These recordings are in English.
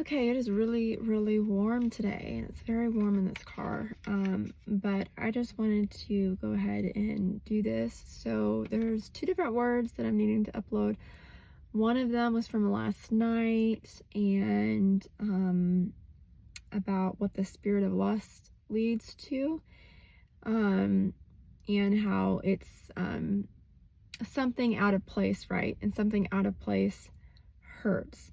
Okay, it is really, really warm today, and it's very warm in this car. But I just wanted to go ahead and do this. So there's two different words that I'm needing to upload. One of them was from last night, and about what the spirit of lust leads to, and how it's something out of place, right? And something out of place hurts.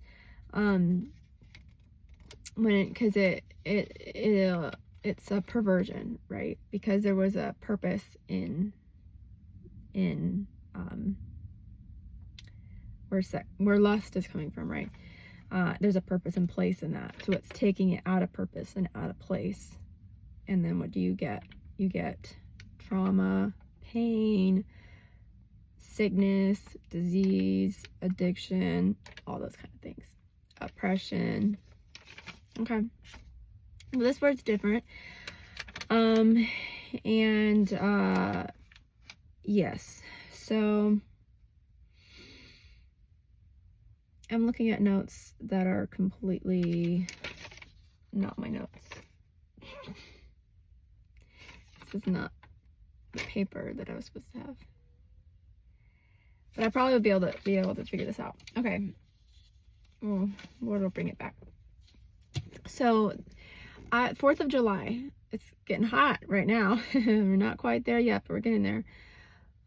Because it's a perversion, right? Because there was a purpose in where lust is coming from, right? There's a purpose and place in that, so it's taking it out of purpose and out of place. And then what do you get? You get trauma, pain, sickness, disease, addiction, all those kind of things, oppression. Okay, well, this word's different. Yes, so I'm looking at notes that are completely not my notes. This is not the paper that I was supposed to have, but I probably would be able to figure this out. Okay, well, what'll bring it back? So 4th of July, it's getting hot right now. We're not quite there yet, but we're getting there.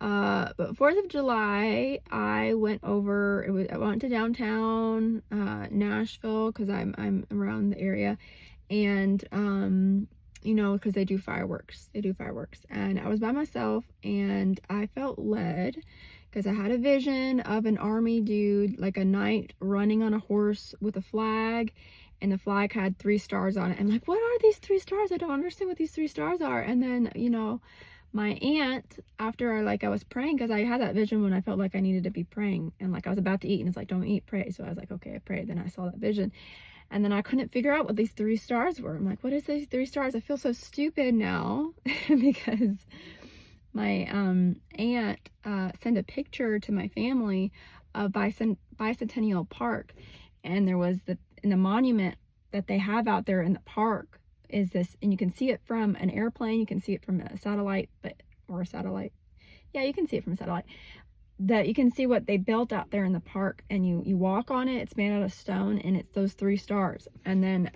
But 4th of July, I went over, I went to downtown Nashville, because I'm around the area, and you know, because they do fireworks, and I was by myself, and I felt led, because I had a vision of an army dude, like a knight running on a horse with a flag, and the flag had 3 stars on it. I'm like, what are these 3 stars? I don't understand what these 3 stars are. And then, you know, my aunt, after I was praying, because I had that vision when I felt like I needed to be praying, and like I was about to eat, and it's like, don't eat, pray. So I was like, okay, I prayed. Then I saw that vision, and then I couldn't figure out what these 3 stars were. I'm like, what is these 3 stars? I feel so stupid now because my aunt sent a picture to my family of Bicentennial Park, and there was in the monument that they have out there in the park is this, and you can see it from an airplane, you can see it from a satellite, yeah, you can see it from a satellite, that you can see what they built out there in the park, and you walk on it, it's made out of stone, and it's those 3 stars. And then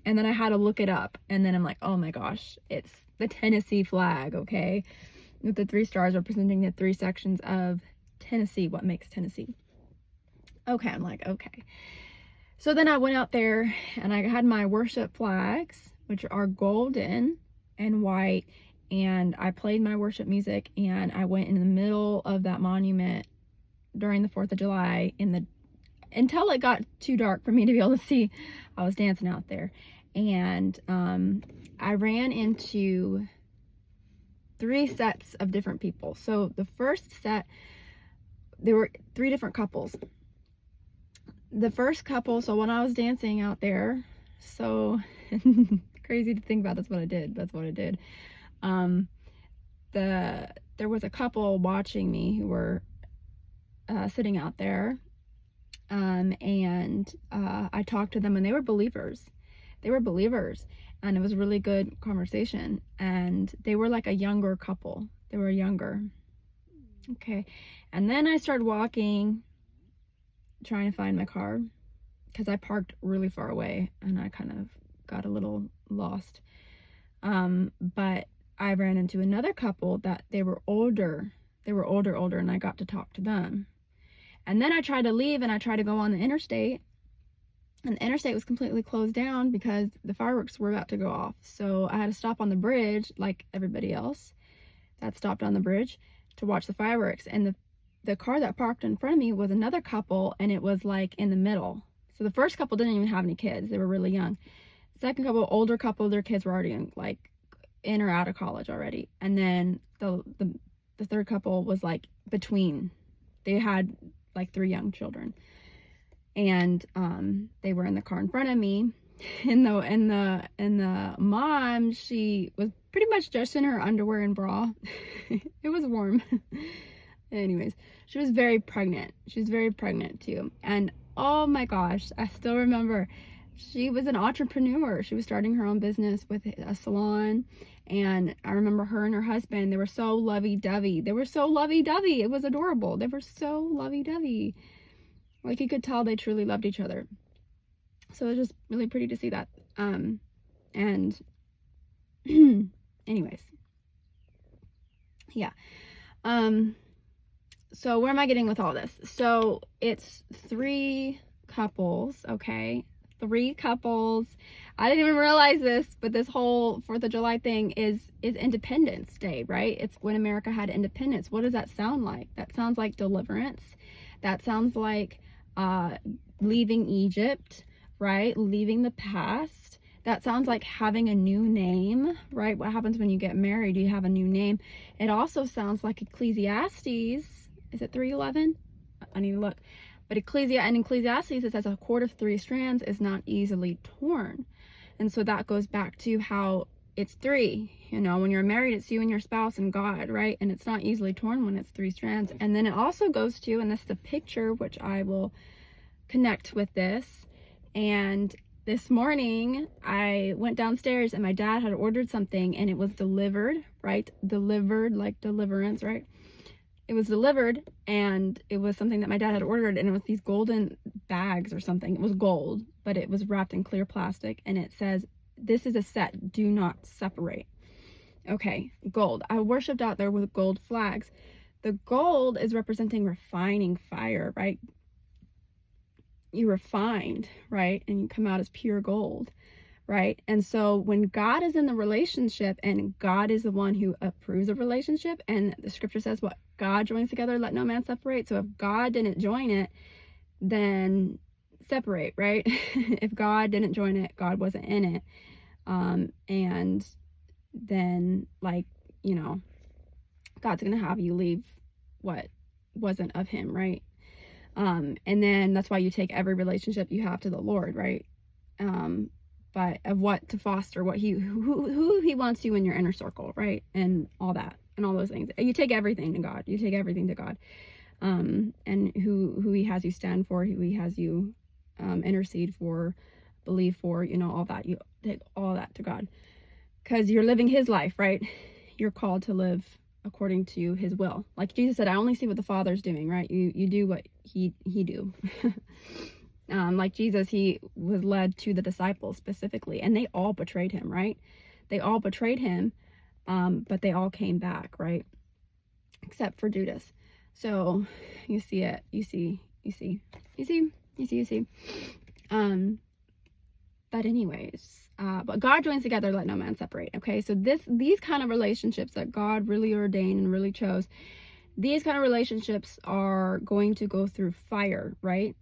I had to look it up, and then I'm like, oh my gosh, it's the Tennessee flag, okay, with the 3 stars representing the 3 sections of Tennessee, what makes Tennessee. Okay, I'm like, okay. So then I went out there, and I had my worship flags, which are golden and white, and I played my worship music, and I went in the middle of that monument during the 4th of July until it got too dark for me to be able to see. I was dancing out there, and I ran into 3 sets of different people. So the first set, there were 3 different couples. The first couple, so when I was dancing out there, so crazy to think about, that's what I did. There was a couple watching me who were sitting out there, and I talked to them, and they were believers, and it was a really good conversation, and they were like a younger couple. They were younger. Okay, and then I started walking, trying to find my car, because I parked really far away, and I kind of got a little lost. But I ran into another couple that they were older, and I got to talk to them. And then I tried to leave, and I tried to go on the interstate, and the interstate was completely closed down because the fireworks were about to go off. So I had to stop on the bridge, like everybody else that stopped on the bridge, to watch the fireworks. And the car that parked in front of me was another couple, and it was like in the middle. So the first couple didn't even have any kids. They were really young. Second couple, older couple, their kids were already in or out of college already. And then the third couple was like between. They had like 3 young children, and they were in the car in front of me. And the mom, she was pretty much just in her underwear and bra. It was warm. Anyways, she was very pregnant. She was very pregnant too. And oh my gosh, I still remember she was an entrepreneur. She was starting her own business with a salon. And I remember her and her husband, they were so lovey-dovey. It was adorable. They were so lovey-dovey. Like, you could tell they truly loved each other. So it was just really pretty to see that. And anyways. Yeah. So where am I getting with all this? So it's 3 couples, okay? 3 couples. I didn't even realize this, but this whole 4th of July thing is Independence Day, right? It's when America had independence. What does that sound like? That sounds like deliverance. That sounds like leaving Egypt, right? Leaving the past. That sounds like having a new name, right? What happens when you get married? You have a new name. It also sounds like Ecclesiastes. Is it 3:11? I need to look. But in Ecclesiastes, it says a cord of 3 strands is not easily torn. And so that goes back to how it's 3. You know, when you're married, it's you and your spouse and God, right? And it's not easily torn when it's 3 strands. And then it also goes to, and this is a picture, which I will connect with this. And this morning, I went downstairs and my dad had ordered something and it was delivered, right? Delivered, like deliverance, right? It was delivered, and it was something that my dad had ordered, and it was these golden bags or something. It was gold, but it was wrapped in clear plastic, and it says, "This is a set, do not separate." Okay, gold. I worshipped out there with gold flags. The gold is representing refining fire, right? You're refined, right? And you come out as pure gold, right? And so when God is in the relationship, and God is the one who approves a relationship, and the scripture says what God joins together, let no man separate. So if God didn't join it, then separate, right? If God didn't join it, God wasn't in it. And then, like, you know, God's going to have you leave what wasn't of him, right? And then that's why you take every relationship you have to the Lord, right? But of what to foster, what who he wants you in your inner circle, right? And all that, and all those things. You take everything to God. You take everything to God. And who he has you stand for, who he has you intercede for, believe for, you know, all that. You take all that to God. Because you're living his life, right? You're called to live according to his will. Like Jesus said, I only see what the Father's doing, right? You do what he do. Like Jesus, he was led to the disciples specifically, and they all betrayed him, right? They all betrayed him, but they all came back, right? Except for Judas. So you see it, you see. But anyways, but God joins together, let no man separate. Okay, so these kind of relationships that God really ordained and really chose, these kind of relationships are going to go through fire, right?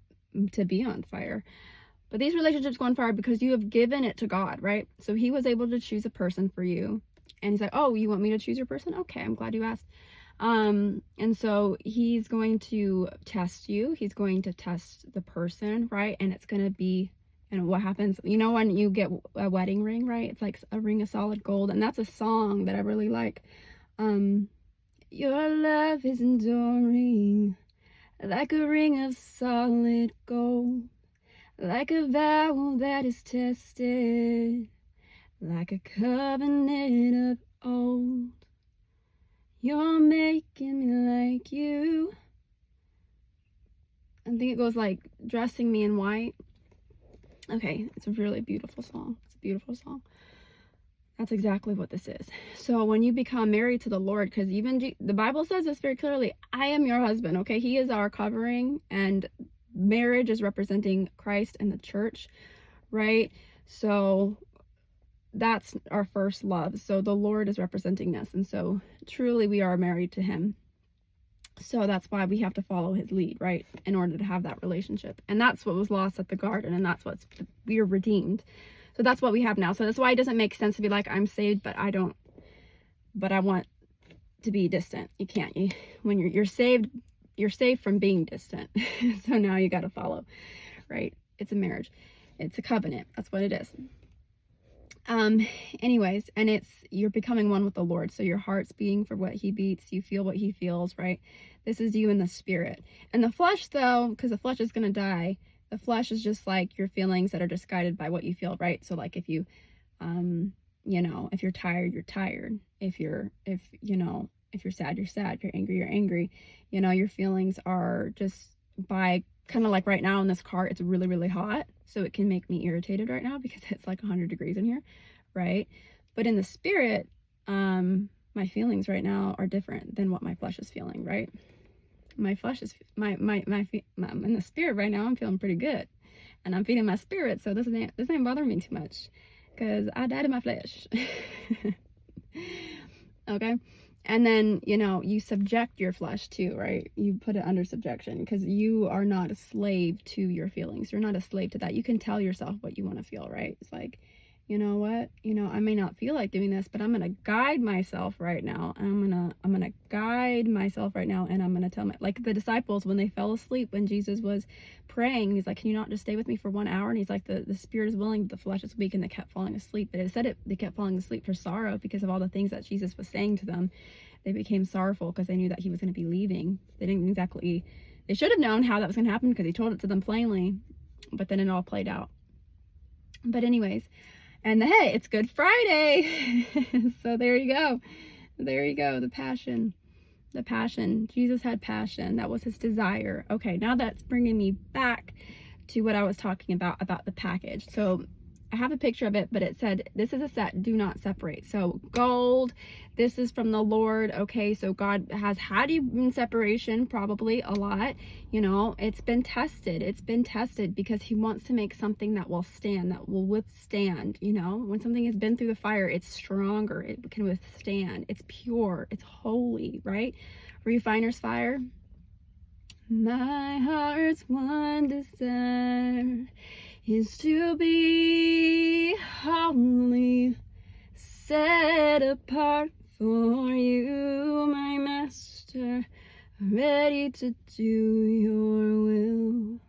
To be on fire. But these relationships go on fire because you have given it to God, right? So he was able to choose a person for you, and he's like, oh, you want me to choose your person? Okay, I'm glad you asked. And so he's going to test you. He's going to test the person, right? And it's going to be, and what happens, you know, when you get a wedding ring, right? It's like a ring of solid gold. And that's a song that I really like. Your love is enduring like a ring of solid gold, like a vow that is tested, like a covenant of old. You're making me like you. I think it goes like dressing me in white. Okay, it's a really beautiful song. It's a beautiful song. That's exactly what this is. So when you become married to the Lord, because even the Bible says this very clearly, I am your husband, okay? He is our covering, and marriage is representing Christ and the church, right? So that's our first love. So the Lord is representing this, and so truly we are married to him. So that's why we have to follow his lead, right? In order to have that relationship. And that's what was lost at the garden, and that's we are redeemed. So that's what we have now. So that's why it doesn't make sense to be like, I'm saved, but I want to be distant. You can't. When you're saved from being distant. So now you got to follow, right? It's a marriage. It's a covenant. That's what it is. Anyways, and you're becoming one with the Lord. So your heart's beating for what he beats. You feel what he feels, right? This is you in the spirit. And the flesh, though, because the flesh is going to die, The flesh is just like your feelings that are just guided by what you feel, right? So like if you, you know, if you're tired, you're tired. If you're sad, you're sad. If you're angry. You know, your feelings are just by kind of like right now in this car, it's really, really hot. So it can make me irritated right now because it's like 100 degrees in here, right? But in the spirit, my feelings right now are different than what my flesh is feeling, right? My flesh is in the spirit right now. I'm feeling pretty good, and I'm feeding my spirit. So this ain't bothering me too much, because I died in my flesh. Okay, and then you know you subject your flesh too, right? You put it under subjection because you are not a slave to your feelings. You're not a slave to that. You can tell yourself what you want to feel, right? It's like, you know what? You know, I may not feel like doing this, but I'm gonna guide myself right now. I'm gonna guide myself right now, and I'm gonna tell like the disciples when they fell asleep when Jesus was praying. He's like, "Can you not just stay with me for 1 hour?" And he's like, "The spirit is willing, the flesh is weak," and they kept falling asleep. But they kept falling asleep for sorrow because of all the things that Jesus was saying to them. They became sorrowful because they knew that he was going to be leaving. They should have known how that was going to happen because he told it to them plainly, but then it all played out. But anyways. And hey, it's Good Friday. So there you go. The passion. Jesus had passion. That was his desire. Okay, now that's bringing me back to what I was talking about the package. So I have a picture of it, but it said, this is a set, do not separate. So gold, this is from the Lord. Okay, so God has had you in separation probably a lot. You know, it's been tested because he wants to make something that will stand, that will withstand. You know, when something has been through the fire, it's stronger, it can withstand, it's pure, it's holy, right? Refiner's fire. My heart's one desire is to be holy, set apart for you, my master, ready to do your will.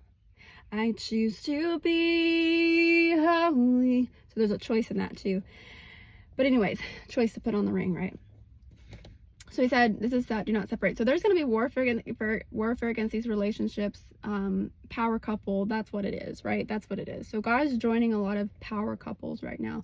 I choose to be holy. So there's a choice in that too. But anyways, choice to put on the ring, right? So he said, this is that, do not separate. So there's going to be warfare against these relationships, power couple. That's what it is, right? That's what it is. So God is joining a lot of power couples right now.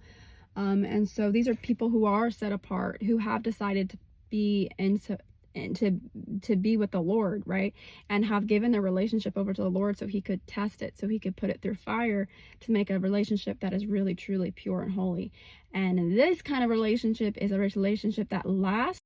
And so these are people who are set apart, who have decided to be to be with the Lord, right? And have given their relationship over to the Lord so he could test it, so he could put it through fire to make a relationship that is really, truly pure and holy. And this kind of relationship is a relationship that lasts.